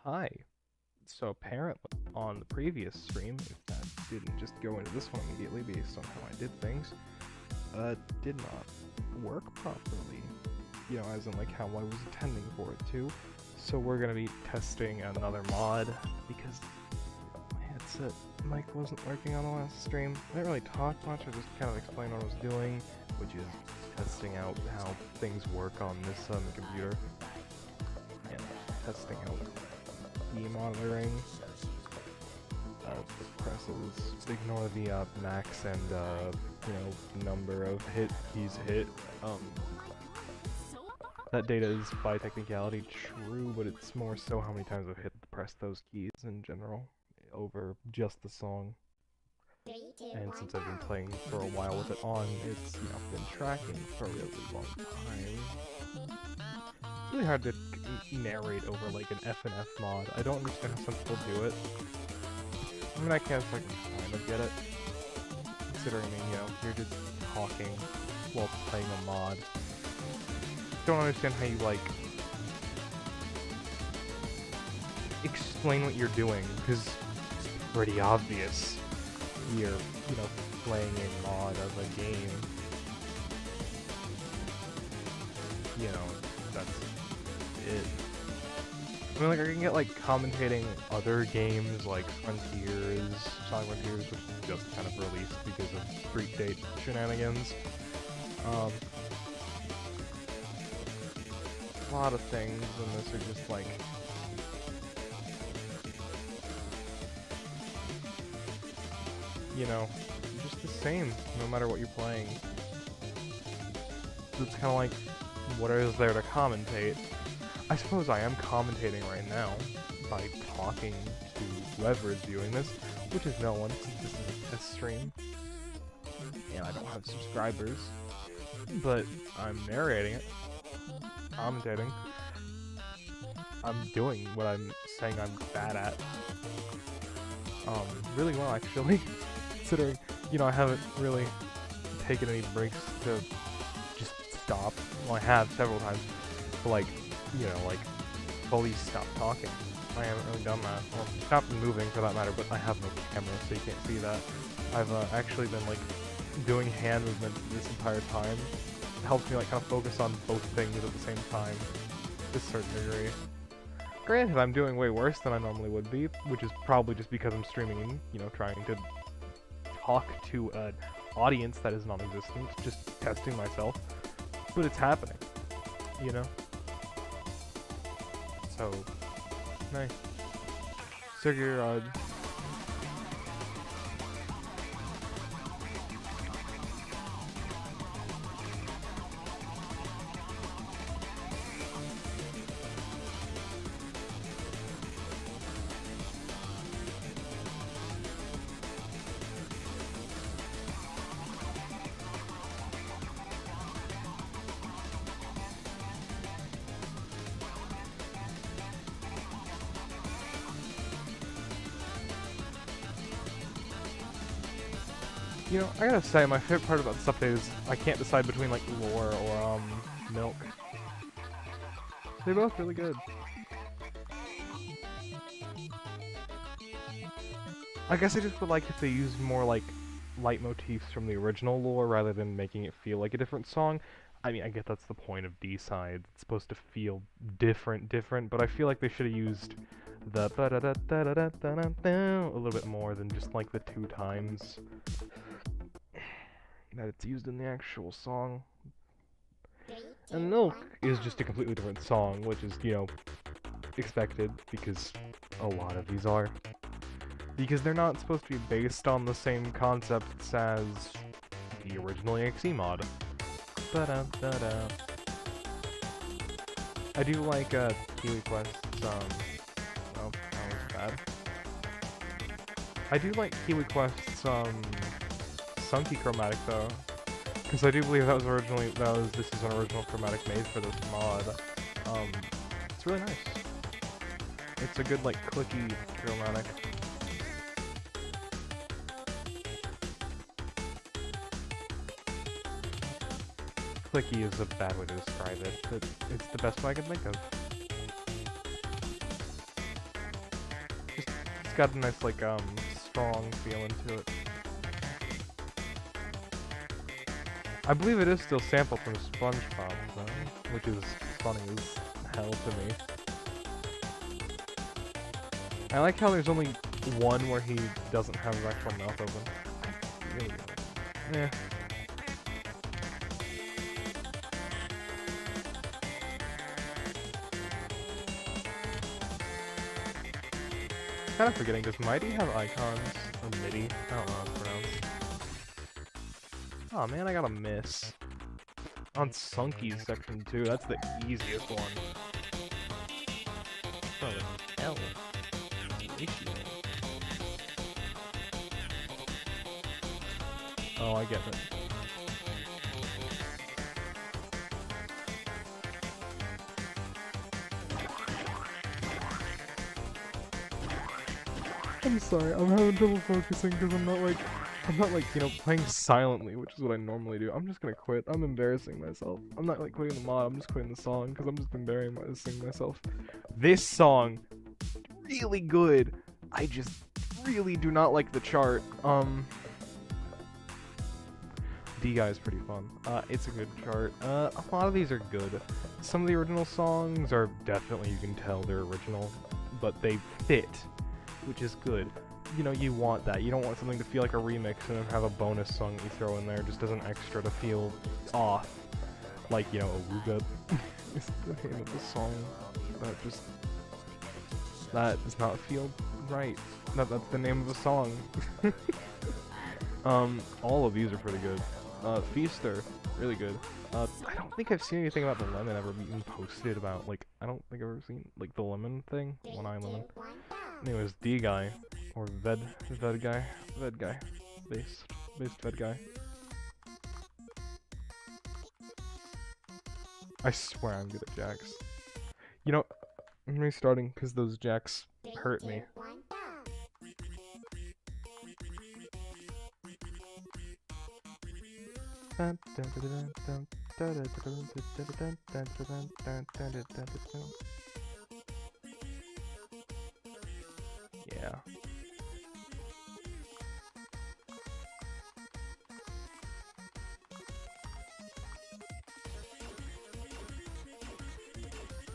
Hi. So apparently on the previous stream, if that didn't just go into this one immediately based on how I did things, did not work properly. You know, as in like how I was intending for it to. So we're gonna be testing another mod because my headset mic wasn't working on the last stream. I didn't really talk much, I just kind of explained what I was doing, which is testing out how things work on this computer. And testing out key monitoring, the presses, ignore the max and number of keys hit. That data is by technicality true, but it's more so how many times I've pressed those keys in general over just the song. And since I've been playing for a while with it on, it's been tracking for a really long time. It's really hard to narrate over like an FNF mod. I don't understand how some people do it. I mean, I guess I can kind of get it, considering you're just talking while playing a mod. Don't understand how you like explain what you're doing, because it's pretty obvious. You're playing a mod of a game. That's it. I mean, like, I can get, like, commentating other games, like Frontiers, Sonic Frontiers, which just kind of released because of Street Date shenanigans. A lot of things in this are just, like, just the same, no matter what you're playing. So it's kind of like, what is there to commentate? I suppose I am commentating right now by talking to whoever is viewing this, which is no one, since this is a test stream. And I don't have subscribers. But I'm narrating it, commentating. I'm doing what I'm saying I'm bad at. Really well, actually. Considering, I haven't really taken any breaks to just stop. Well, I have several times, but like, fully stop talking. I haven't really done that. Well, stopped moving for that matter, but I have no camera, so you can't see that. I've actually been like doing hand movements this entire time. It helps me like kind of focus on both things at the same time, to a certain degree. Granted, I'm doing way worse than I normally would be, which is probably just because I'm streaming and, trying to talk to an audience that is non-existent, just testing myself. But it's happening, So, nice. Sigurd. I gotta say, my favorite part about this update is I can't decide between, like, lore or, milk. They're both really good. I guess I just would like if they used more, like, leitmotifs from the original lore rather than making it feel like a different song. I mean, I get that's the point of D-Side. It's supposed to feel different, but I feel like they should have used the a little bit more than just, like, the 2 times that it's used in the actual song. And Milk is just a completely different song, which is, expected, because a lot of these are. Because they're not supposed to be based on the same concepts as the original EXE mod. Ba-da-da-da. I do like, Kiwi Quest's, oh, that was bad. I do like Kiwi Quest's, Sunky chromatic though, because I do believe this is an original chromatic made for this mod. It's really nice. It's a good like clicky chromatic. Clicky is a bad way to describe it, but it's the best one I can think of. It's got a nice, like, strong feeling to it. I believe it is still sampled from SpongeBob, though, which is funny as hell to me. I like how there's only one where he doesn't have his actual mouth open. Really? Eh. Kind of forgetting, does Mighty have icons? Or MIDI? I don't know how it's pronounced. Oh man, I got a miss. On Sunky's section 2, that's the easiest one. Oh, hell. Oh, I get it. I'm sorry, I'm having trouble focusing because I'm not like, you know, playing silently, which is what I normally do. I'm just gonna quit. I'm embarrassing myself. I'm not like quitting the mod, I'm just quitting the song because I'm just embarrassing myself. This song, really good. I just really do not like the chart. D-Guy is pretty fun. It's a good chart. A lot of these are good. Some of the original songs are definitely, you can tell they're original, but they fit, which is good. You know, you want that. You don't want something to feel like a remix and then have a bonus song that you throw in there just as an extra to feel off. Like, you know, Awooga is the name of the song. That does not feel right. That's the name of the song. All of these are pretty good. Feaster, really good. I don't think I've seen anything about the lemon ever being posted about, like, I don't think I've ever seen, like, the lemon thing. One Eye Lemon. Anyways, D-Guy. Or Ved Guy. Based Ved Guy. I swear I'm good at jacks. You know, I'm restarting because those jacks hurt me. Yeah.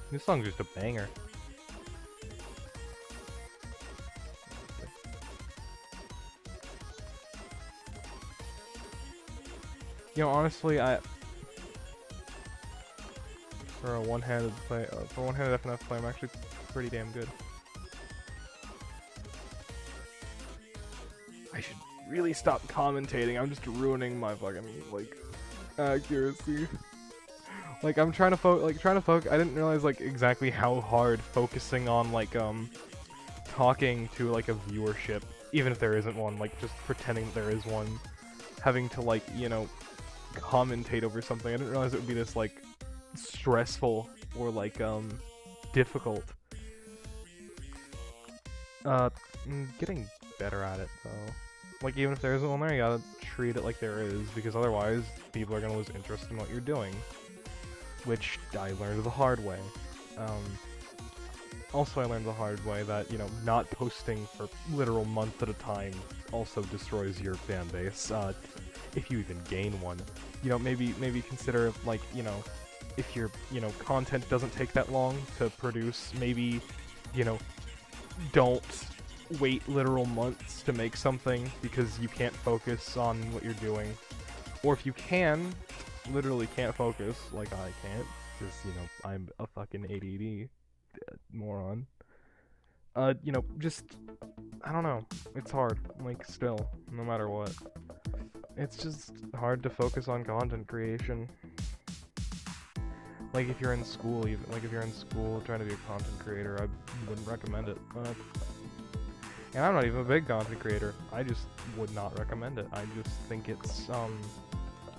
This song's just a banger. You know, honestly, for a one-handed FNF play, I'm actually pretty damn good. I should really stop commentating. I'm just ruining my fucking, like, accuracy. Like, I'm trying to focus. I didn't realize, like, exactly how hard focusing on, like, talking to, like, a viewership, even if there isn't one, like, just pretending there is one, having to, like, you know, commentate over something. I didn't realize it would be this, like, stressful or, like, difficult. I'm getting better at it, though. Like, even if there isn't one there, you gotta treat it like there is, because otherwise, people are gonna lose interest in what you're doing. Which I learned the hard way. Also, I learned the hard way that, you know, not posting for literal months at a time also destroys your fan base, if you even gain one. You know, maybe consider, like, you know, if your, you know, content doesn't take that long to produce, maybe, you know, don't wait literal months to make something because you can't focus on what you're doing. Or if you can, literally can't focus, like I can't, because, you know, I'm a fucking ADD moron. You know, just, I don't know, it's hard, like, still, no matter what. It's just hard to focus on content creation. Like, if you're in school, even, like, if you're in school trying to be a content creator, I wouldn't recommend it. And I'm not even a big content creator, I just would not recommend it. I just think it's,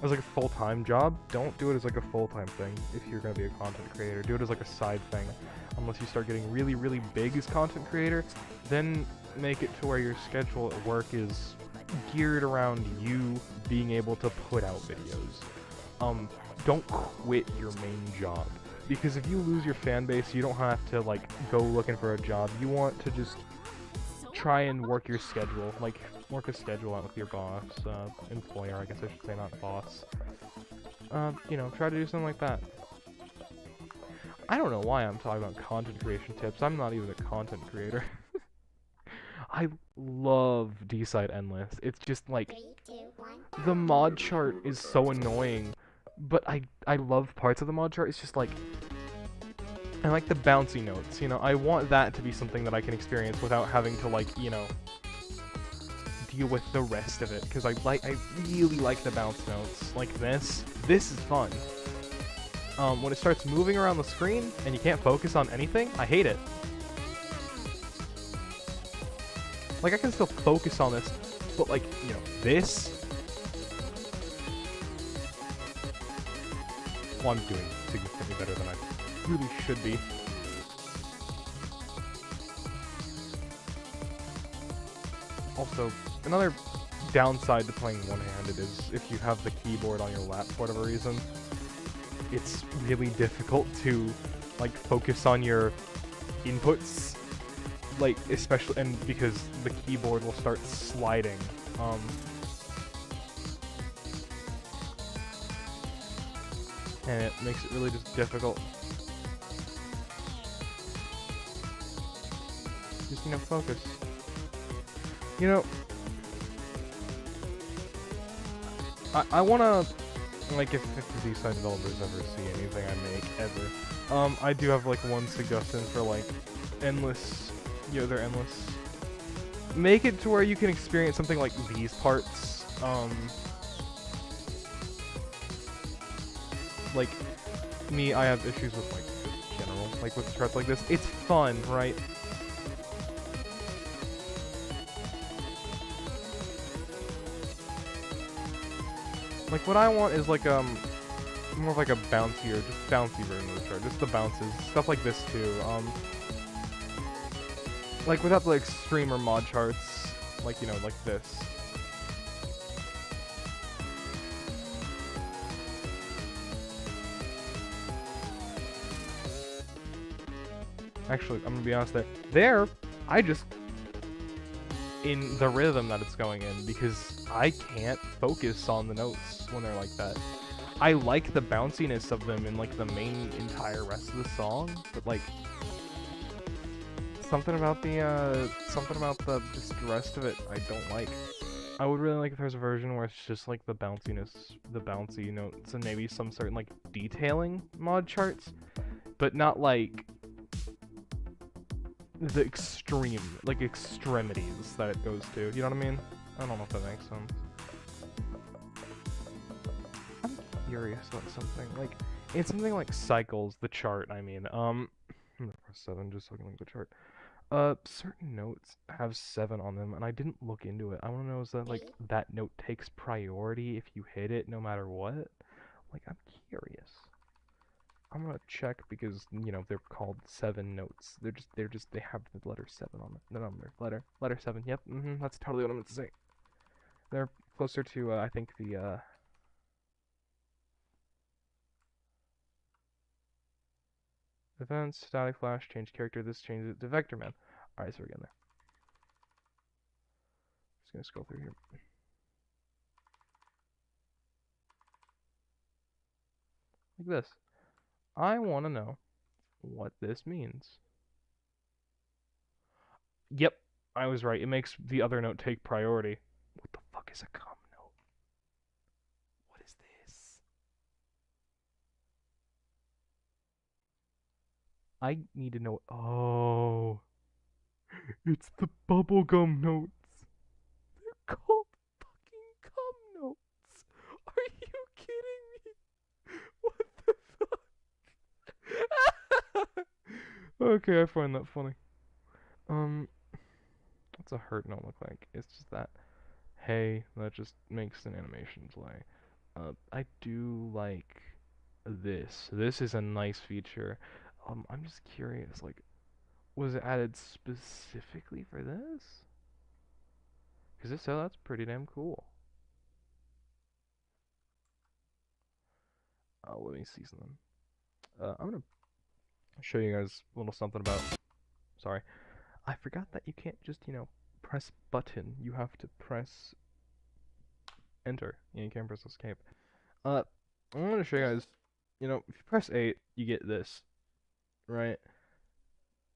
as like a full-time job. Don't do it as like a full-time thing if you're gonna be a content creator. Do it as like a side thing. Unless you start getting really, really big as content creator, then make it to where your schedule at work is geared around you being able to put out videos. Don't quit your main job. Because if you lose your fan base, you don't have to like go looking for a job. You want to just try and work your schedule, like work a schedule out with your boss, employer, I guess I should say, not boss. You know, try to do something like that. I don't know why I'm talking about content creation tips. I'm not even a content creator. I love D-Side Endless. It's just like, the mod chart is so annoying, but I love parts of the mod chart. It's just like, I like the bouncy notes, you know, I want that to be something that I can experience without having to, like, you know, deal with the rest of it, because I really like the bounce notes, like this. This is fun. When it starts moving around the screen, and you can't focus on anything, I hate it. Like, I can still focus on this, but, like, you know, this... Well, I'm doing significantly better than I really should be. Also, another downside to playing one-handed is if you have the keyboard on your lap for whatever reason, it's really difficult to, like, focus on your inputs, like, especially, and because the keyboard will start sliding, and it makes it really just difficult. Just, you know, focus. You know, I wanna, like, if the D-Side developers ever see anything I make, ever, I do have, like, one suggestion for, like, endless, you know, they're endless. Make it to where you can experience something like these parts, like, me, I have issues with, like, just general, like, with charts like this. It's fun, right? Like, what I want is, like, more of, like, a bouncier, just bouncy version of the chart. Just the bounces. Stuff like this, too. Like, without the extreme or mod charts. Like, you know, like this. Actually, I'm gonna be honest there. There, I just... in the rhythm that it's going in, because I can't focus on the notes when they're like that. I like the bounciness of them in, like, the main entire rest of the song, but, like, something about the just rest of it I don't like. I would really like if there's a version where it's just, like, the bounciness, the bouncy notes, and maybe some certain, like, detailing mod charts, but not, like, the extreme, like, extremities that it goes to. You know what I mean? I don't know if that makes sense. I'm curious about something. Like, in something like Cycles, the chart, I mean, I'm gonna press 7 just so I can look at the chart. Certain notes have 7 on them, and I didn't look into it. I wanna know, is that, like, that note takes priority if you hit it no matter what? Like, I'm curious. I'm gonna check because, you know, they're called 7 notes. They have the letter 7 on the number. Letter 7, yep, that's totally what I meant to say. They're closer to, I think the, events, static flash, change character, this changes it to Vector Man. Alright, so we're getting there. Just gonna scroll through here. Like this. I wanna know what this means. Yep, I was right. It makes the other note take priority. What the fuck is a com note? What is this? I need to know. Oh, it's the bubblegum notes. They're called fucking cum notes. Are you kidding me? What the fuck? Okay, I find that funny. What's a hurt note look like? It's just that. Hey, that just makes an animation play. I do like this. This is a nice feature. I'm just curious, like, was it added specifically for this? Because if so, that's pretty damn cool. Let me see something. I'm gonna show you guys a little something about... Sorry. I forgot that you can't just, you know, press button. You have to press enter. Yeah, you can't press escape. I'm gonna show you guys. You know, if you press 8, you get this, right?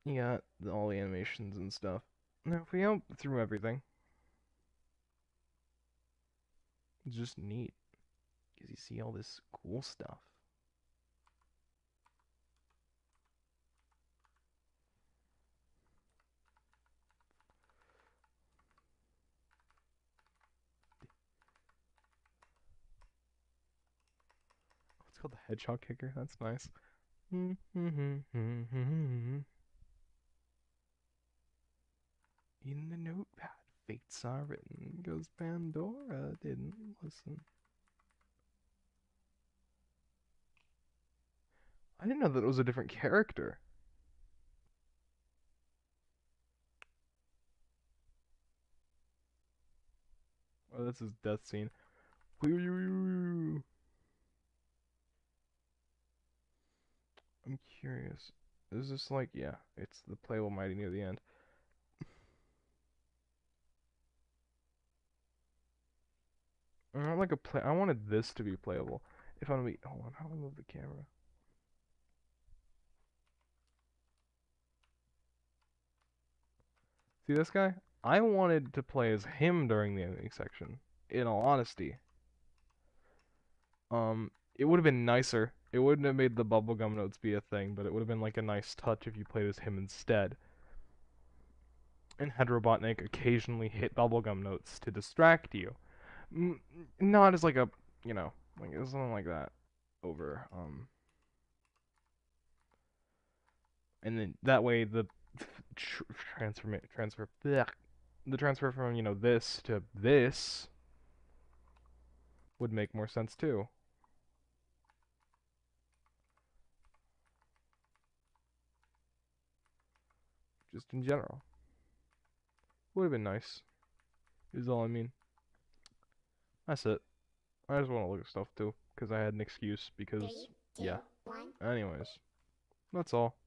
You got all the animations and stuff. Now, if we go through everything, it's just neat because you see all this cool stuff. It's called the Hedgehog Kicker. That's nice. In the notepad, fates are written, because Pandora didn't listen. I didn't know that it was a different character. Oh, that's his death scene. I'm curious. Is this like, yeah, it's the playable mighty near the end. I want like a play. I wanted this to be playable. If I'm gonna be, hold on, how do I move the camera? See this guy? I wanted to play as him during the ending section. In all honesty, it would have been nicer. It wouldn't have made the bubblegum notes be a thing, but it would have been like a nice touch if you played as him instead. And had Robotnik occasionally hit bubblegum notes to distract you. Not as like a, you know, like something like that over, and then that way the the transfer from, you know, this to this would make more sense too. Just in general. Would have been nice. Is all I mean. That's it. I just want to look at stuff too, because I had an excuse, because, yeah. Anyways, that's all.